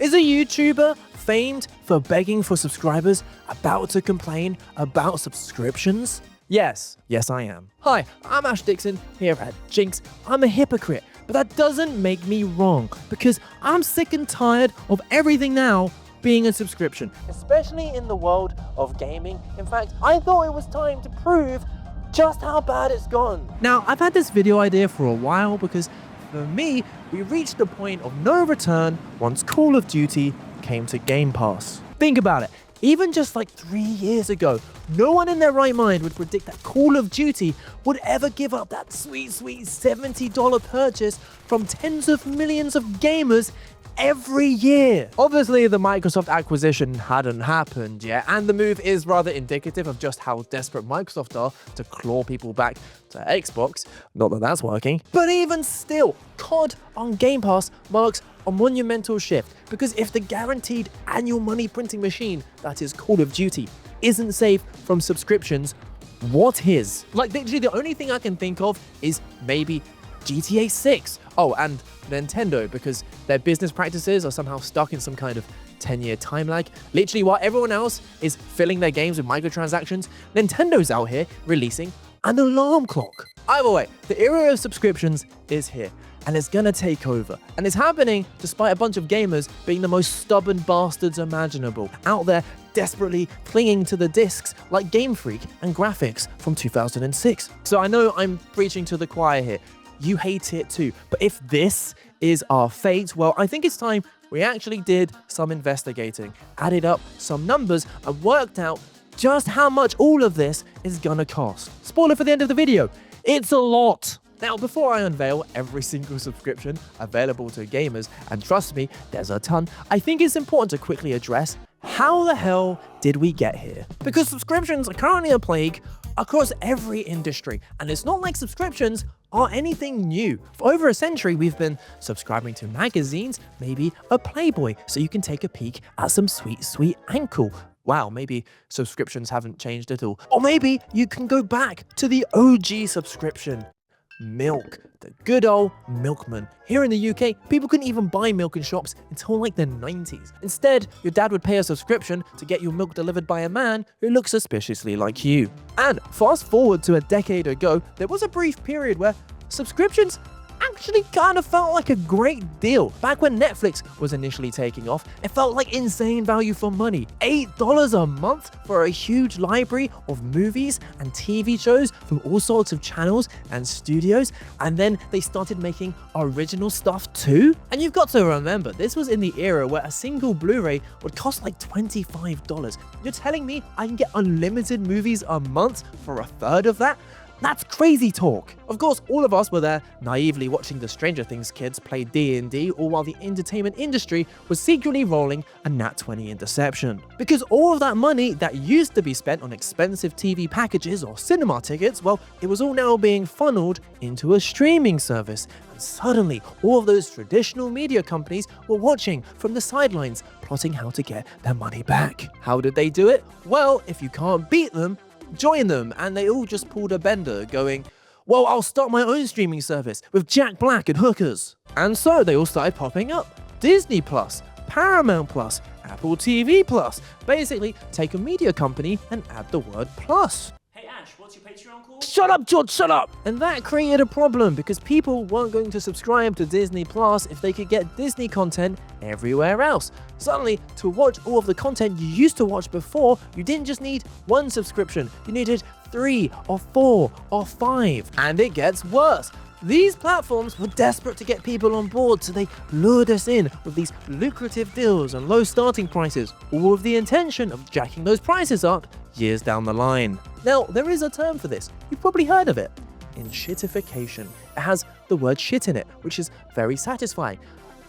Is a YouTuber famed for begging for subscribers about to complain about subscriptions? Yes, I am. Hi, I'm Ash Dixon here at GINX. I'm a hypocrite, but that doesn't make me wrong because I'm sick and tired of everything now being a subscription, especially in the world of gaming. In fact, I thought it was time to prove just how bad it's gone. Now, I've had this video idea for a while because for me, we reached the point of no return once Call of Duty came to Game Pass. Think about it. Even just like 3 years ago, no one in their right mind would predict that Call of Duty would ever give up that sweet $70 purchase from tens of millions of gamers every year. Obviously, the Microsoft acquisition hadn't happened yet, and the move is rather indicative of just how desperate Microsoft are to claw people back to Xbox. Not that that's working. But even still, COD on Game Pass marks a monumental shift, because if the guaranteed annual money printing machine that is Call of Duty isn't safe from subscriptions, what is? Like, literally the only thing I can think of is maybe GTA 6. Oh, and Nintendo, because their business practices are somehow stuck in some kind of 10-year time lag. Literally, while everyone else is filling their games with microtransactions, Nintendo's out here releasing an alarm clock. Either way, the era of subscriptions is here, and it's gonna take over. And it's happening despite a bunch of gamers being the most stubborn bastards imaginable, out there desperately clinging to the discs like Game Freak and graphics from 2006. So I know I'm preaching to the choir here. You hate it too. But if this is our fate, well, I think it's time we actually did some investigating, added up some numbers, and worked out just how much all of this is gonna cost. Spoiler for the end of the video, it's a lot. Now, before I unveil every single subscription available to gamers, and trust me, there's a ton, I think it's important to quickly address how the hell did we get here? Because subscriptions are currently a plague across every industry, and it's not like subscriptions are anything new. For over a century, we've been subscribing to magazines, maybe a Playboy, so you can take a peek at some sweet ankle. Wow, maybe subscriptions haven't changed at all. Or maybe you can go back to the OG subscription. Milk, the good old milkman. Here in the UK, people couldn't even buy milk in shops until like the 90s. Instead, your dad would pay a subscription to get your milk delivered by a man who looked suspiciously like you. And fast forward to a decade ago, there was a brief period where subscriptions actually kind of felt like a great deal. Back when Netflix was initially taking off, it felt like insane value for money. $8 a month for a huge library of movies and TV shows from all sorts of channels and studios, and then they started making original stuff too? And you've got to remember, this was in the era where a single Blu-ray would cost like $25. You're telling me I can get unlimited movies a month for a third of that? That's crazy talk. Of course, all of us were there naively watching the Stranger Things kids play D&D, all while the entertainment industry was secretly rolling a Nat 20 interception. Because all of that money that used to be spent on expensive TV packages or cinema tickets, well, it was all now being funneled into a streaming service. And suddenly, all of those traditional media companies were watching from the sidelines, plotting how to get their money back. How did they do it? Well, if you can't beat them, join them, and they all just pulled a bender going, well, I'll start my own streaming service with Jack Black and hookers. And so they all started popping up. Disney Plus, Paramount Plus, Apple TV Plus. Basically, take a media company and add the word plus. Hey Ash, what's your Patreon called? Shut up, George, shut up! And that created a problem because people weren't going to subscribe to Disney Plus if they could get Disney content everywhere else. Suddenly, to watch all of the content you used to watch before, you didn't just need one subscription, you needed 3 or 4 or 5. And it gets worse. These platforms were desperate to get people on board, so they lured us in with these lucrative deals and low starting prices, all with the intention of jacking those prices up years down the line. Now, there is a term for this. You've probably heard of it. Enshittification. It has the word shit in it, which is very satisfying.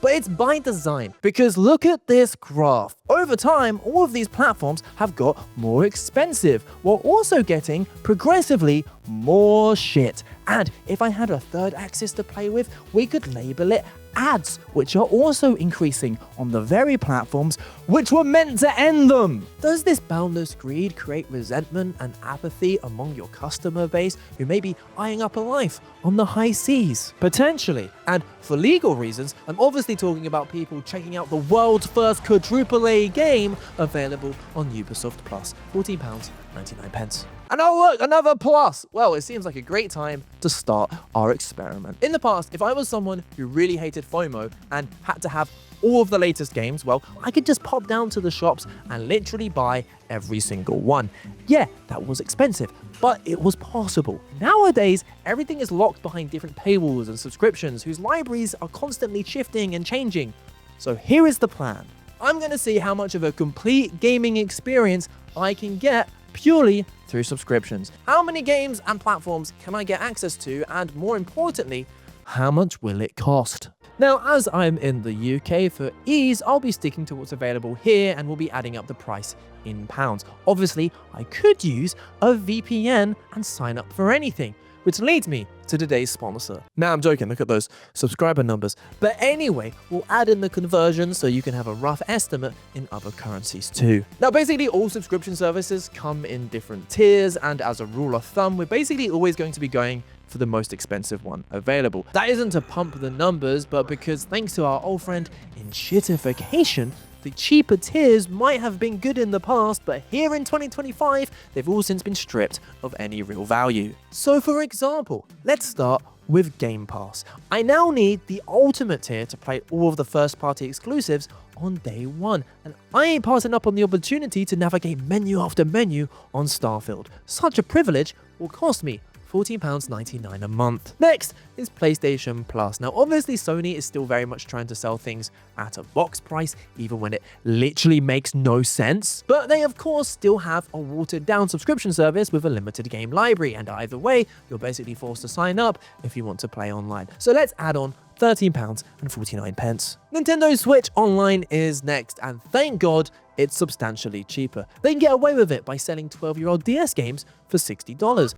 But it's by design, because look at this graph. Over time, all of these platforms have got more expensive, while also getting progressively more shit. And if I had a third axis to play with, we could label it ads, which are also increasing on the very platforms which were meant to end them. Does this boundless greed create resentment and apathy among your customer base who may be eyeing up a life on the high seas? Potentially. And for legal reasons, I'm obviously talking about people checking out the world's first quadruple A game available on Ubisoft Plus, £14.99. And oh look, another plus! Well, it seems like a great time to start our experiment. In the past, if I was someone who really hated FOMO and had to have all of the latest games, well, I could just pop down to the shops and literally buy every single one. Yeah, that was expensive, but it was possible. Nowadays, everything is locked behind different paywalls and subscriptions whose libraries are constantly shifting and changing. So here is the plan. I'm going to see how much of a complete gaming experience I can get purely through subscriptions. How many games and platforms can I get access to, and more importantly, how much will it cost? Now, as I'm in the UK, for ease, I'll be sticking to what's available here and we'll be adding up the price in pounds. Obviously, I could use a VPN and sign up for anything, which leads me to today's sponsor. Now, I'm joking, look at those subscriber numbers. But anyway, we'll add in the conversion so you can have a rough estimate in other currencies too. Now, basically, all subscription services come in different tiers, and as a rule of thumb, we're basically always going to be going for the most expensive one available. That isn't to pump the numbers, but because thanks to our old friend enshittification, the cheaper tiers might have been good in the past, but here in 2025, they've all since been stripped of any real value. So for example, let's start with Game Pass. I now need the ultimate tier to play all of the first-party exclusives on day one, and I ain't passing up on the opportunity to navigate menu after menu on Starfield. Such a privilege will cost me £14.99 a month. Next is PlayStation Plus. Now, obviously, Sony is still very much trying to sell things at a box price, even when it literally makes no sense. But they, of course, still have a watered-down subscription service with a limited game library, and either way, you're basically forced to sign up if you want to play online. So let's add on £13.49. Nintendo Switch Online is next, and thank God it's substantially cheaper. They can get away with it by selling 12-year-old DS games for $60.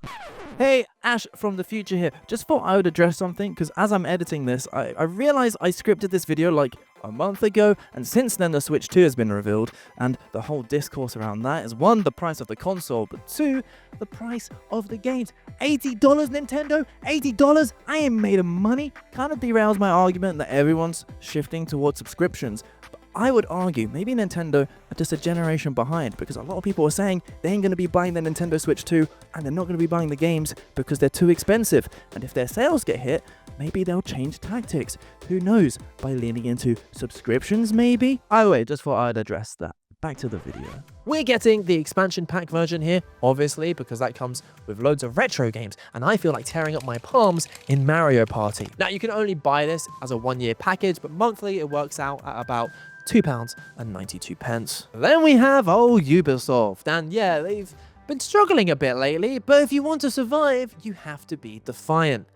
Hey, Ash from the future here. Just thought I would address something, because as I'm editing this, I realized I scripted this video like a month ago, and since then the Switch 2 has been revealed, and the whole discourse around that is 1, the price of the console, but 2, the price of the games. $80, Nintendo? $80? I ain't made of money. Kind of derails my argument that everyone's shifting towards subscriptions. I would argue maybe Nintendo are just a generation behind, because a lot of people are saying they ain't going to be buying the Nintendo Switch 2 and they're not going to be buying the games because they're too expensive. And if their sales get hit, maybe they'll change tactics. Who knows? By leaning into subscriptions, maybe? Either way, just thought I'd address that. Back to the video. We're getting the expansion pack version here, obviously, because that comes with loads of retro games, and I feel like tearing up my palms in Mario Party. Now, you can only buy this as a one-year package, but monthly it works out at about £2.92. Then we have old Ubisoft, and yeah, they've been struggling a bit lately, but if you want to survive, you have to be defiant.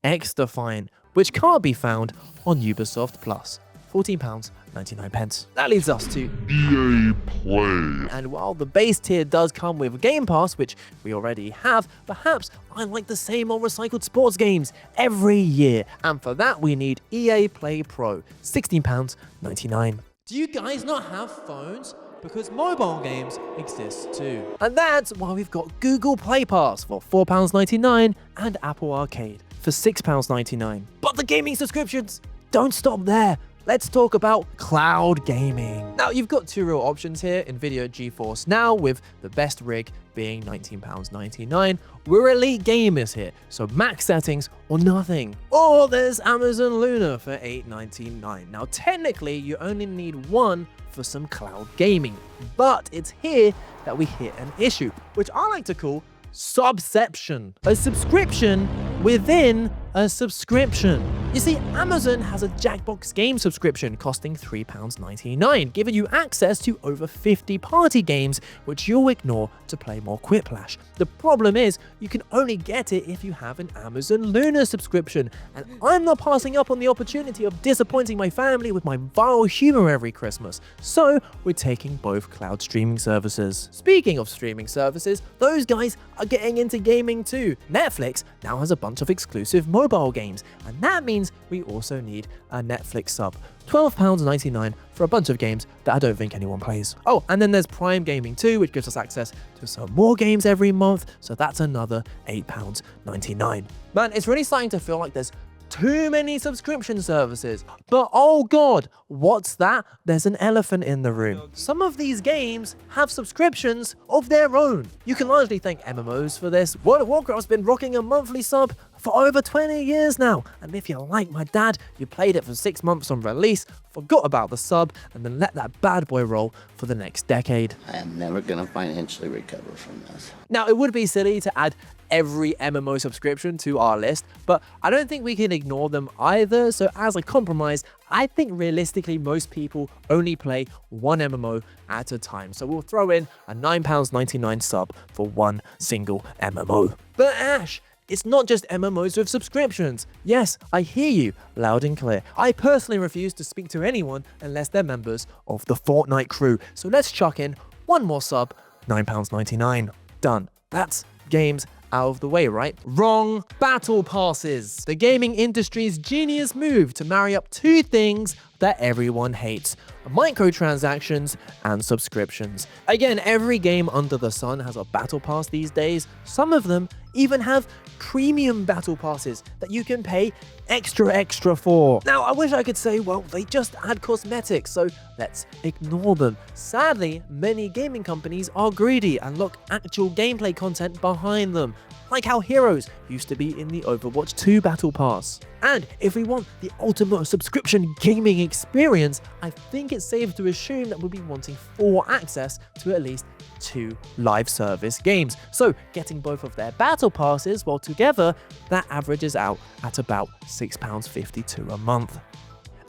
X-Defiant, which can't be found on Ubisoft Plus. £14.99. That leads us to EA Play. And while the base tier does come with Game Pass, which we already have, perhaps I like the same old recycled sports games every year. And for that, we need EA Play Pro, £16.99. Do you guys not have phones? Because mobile games exist too. And that's why we've got Google Play Pass for £4.99 and Apple Arcade for £6.99. But the gaming subscriptions don't stop there. Let's talk about cloud gaming. Now, you've got two real options here, NVIDIA GeForce Now, with the best rig being £19.99. We're elite gamers here, so max settings or nothing. Or there's Amazon Luna for $8.99. Now, technically, you only need one for some cloud gaming, but it's here that we hit an issue, which I like to call subception. A subscription within a subscription. You see, Amazon has a Jackbox game subscription costing £3.99, giving you access to over 50 party games, which you'll ignore to play more Quiplash. The problem is, you can only get it if you have an Amazon Luna subscription, and I'm not passing up on the opportunity of disappointing my family with my vile humor every Christmas, so we're taking both cloud streaming services. Speaking of streaming services, those guys are getting into gaming too. Netflix now has a bunch of exclusive mobile games, and that means we also need a Netflix sub. £12.99 for a bunch of games that I don't think anyone plays. Oh, and then there's Prime Gaming too, which gives us access to some more games every month, so that's another £8.99. Man, it's really starting to feel like there's too many subscription services. But oh god, what's that? There's an elephant in the room. Some of these games have subscriptions of their own. You can largely thank MMOs for this. World of Warcraft's been rocking a monthly sub for over 20 years now. And if you're like my dad, you played it for 6 months on release, forgot about the sub, and then let that bad boy roll for the next decade. I am never gonna financially recover from this. Now, it would be silly to add every MMO subscription to our list, but I don't think we can ignore them either. So as a compromise, I think realistically most people only play one MMO at a time. So we'll throw in a £9.99 sub for one single MMO. But Ash, it's not just MMOs with subscriptions. Yes, I hear you loud and clear. I personally refuse to speak to anyone unless they're members of the Fortnite crew. So let's chuck in one more sub, £9.99. Done. That's games out of the way, right? Wrong. Battle passes. The gaming industry's genius move to marry up two things that everyone hates: microtransactions and subscriptions. Again, every game under the sun has a battle pass these days. Some of them even have premium battle passes that you can pay extra for. Now, I wish I could say, well, they just add cosmetics, so let's ignore them. Sadly, many gaming companies are greedy and lock actual gameplay content behind them, like how Heroes used to be in the Overwatch 2 Battle Pass. And if we want the ultimate subscription gaming experience, I think it's safe to assume that we'll be wanting full access to at least 2 live service games. So getting both of their battle passes, well, together, that averages out at about £6.52 a month.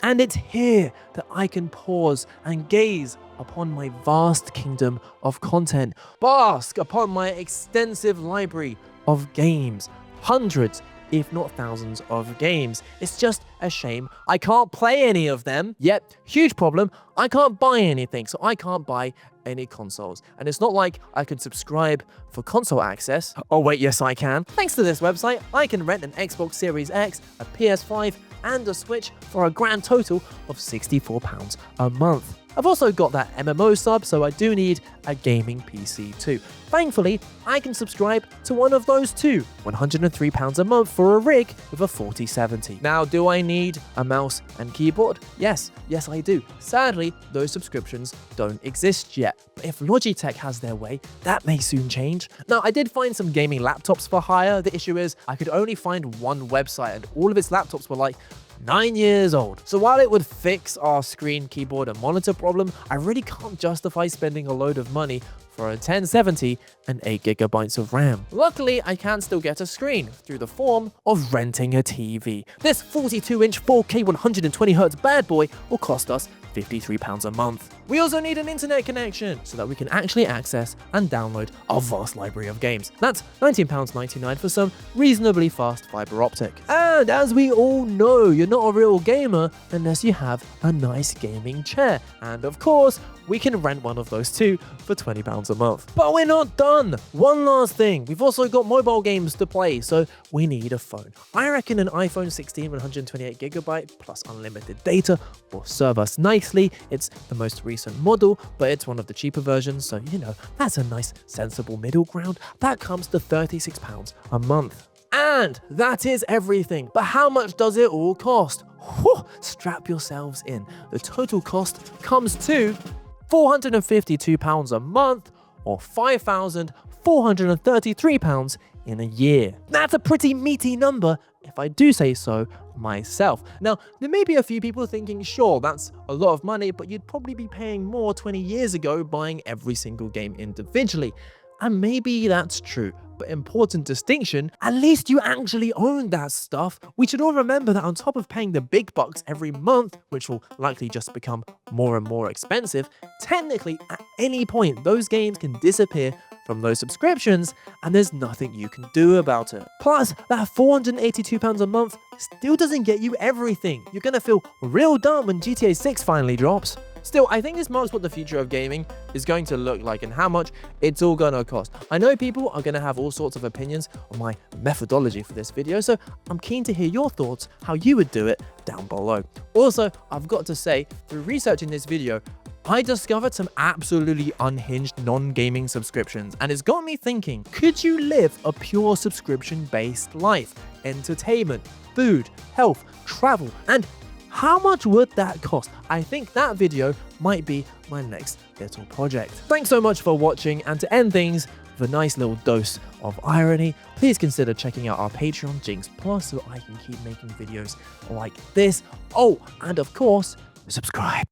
And it's here that I can pause and gaze upon my vast kingdom of content, bask upon my extensive library of games, hundreds, if not thousands of games. It's just a shame I can't play any of them. Yet, huge problem, I can't buy anything, so I can't buy any consoles. And it's not like I can subscribe for console access. Oh wait, yes I can. Thanks to this website, I can rent an Xbox Series X, a PS5, and a Switch for a grand total of £64 a month. I've also got that MMO sub, so I do need a gaming PC too. Thankfully, I can subscribe to one of those too, £103 a month for a rig with a 4070. Now, do I need a mouse and keyboard? Yes I do. Sadly, those subscriptions don't exist yet. But if Logitech has their way, that may soon change. Now, I did find some gaming laptops for hire. The issue is I could only find one website and all of its laptops were like 9 years old. So while it would fix our screen, keyboard, and monitor problem, I really can't justify spending a load of money for a 1070 and 8GB of RAM. Luckily, I can still get a screen through the form of renting a TV. This 42-inch 4K 120Hz bad boy will cost us £53 a month. We also need an internet connection so that we can actually access and download our vast library of games. That's £19.99 for some reasonably fast fiber optic. And as we all know, you're not a real gamer unless you have a nice gaming chair. And of course, we can rent one of those too for £20 a month. But we're not done. One last thing, we've also got mobile games to play, so we need a phone. I reckon an iPhone 16 with 128GB plus unlimited data will serve us nicely. It's the most recent model, but it's one of the cheaper versions, so you know, that's a nice sensible middle ground. That comes to £36 a month. And that is everything. But how much does it all cost? Whew, strap yourselves in. The total cost comes to £452 a month, or £5,433 in a year. That's a pretty meaty number, if I do say so myself. Now, there may be a few people thinking, sure, that's a lot of money, but you'd probably be paying more 20 years ago buying every single game individually. And maybe that's true, but important distinction, at least you actually own that stuff. We should all remember that on top of paying the big bucks every month, which will likely just become more and more expensive, technically at any point those games can disappear from those subscriptions and there's nothing you can do about it. Plus, that £482 a month still doesn't get you everything. You're gonna feel real dumb when GTA 6 finally drops. Still, I think this marks what the future of gaming is going to look like and how much it's all gonna cost. I know people are gonna have all sorts of opinions on my methodology for this video, so I'm keen to hear your thoughts, how you would do it down below. Also, I've got to say, through researching this video, I discovered some absolutely unhinged non-gaming subscriptions, and it's got me thinking, could you live a pure subscription-based life? entertainment, food, health, travel, and how much would that cost? I think that video might be my next little project. Thanks so much for watching, and to end things with a nice little dose of irony, please consider checking out our Patreon GINX Plus so I can keep making videos like this. Oh, and of course, subscribe.